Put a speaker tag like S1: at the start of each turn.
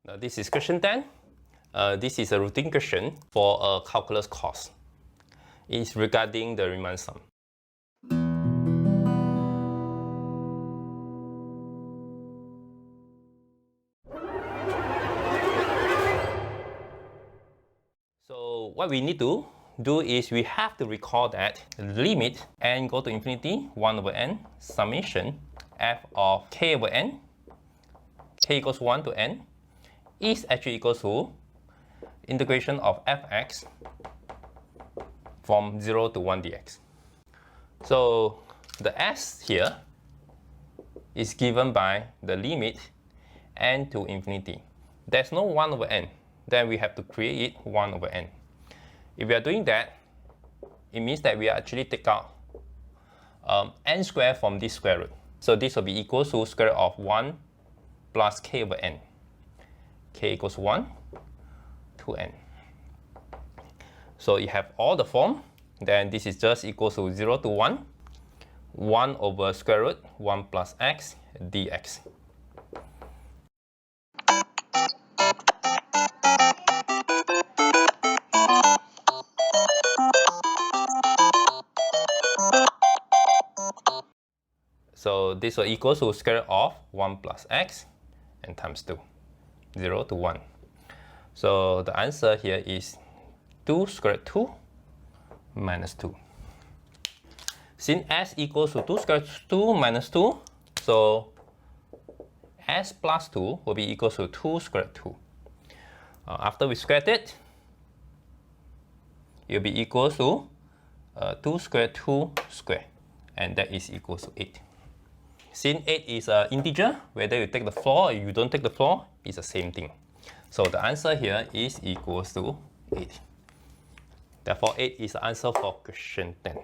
S1: Now this is question 10. This is a routine question for a calculus course. It's regarding the Riemann sum. So what we need to do is we have to recall that the limit n go to infinity 1 over n summation f of k over n, k equals 1 to n, is actually equal to integration of fx from 0 to 1 dx. So the s here is given by the limit n to infinity. There's no 1 over n. Then we have to create it 1 over n. If we are doing that, it means that we actually take out n squared from this square root. So this will be equal to square root of 1 plus k over n. K equals 1 to n. So you have all the form. Then this is just equal to 0 to 1. 1 over square root 1 plus x dx. So this will equal to square root of 1 plus x and times 2, 0 to 1. So the answer here is 2 square root 2 minus 2. Since s equals to 2 square root 2 minus 2, so s plus 2 will be equal to 2 square root 2. After we squared it, it will be equal to 2 square root 2 square, and that is equal to 8. Since 8 is an integer, whether you take the floor or you don't take the floor, it's the same thing. So the answer here is equals to 8. Therefore, 8 is the answer for question 10.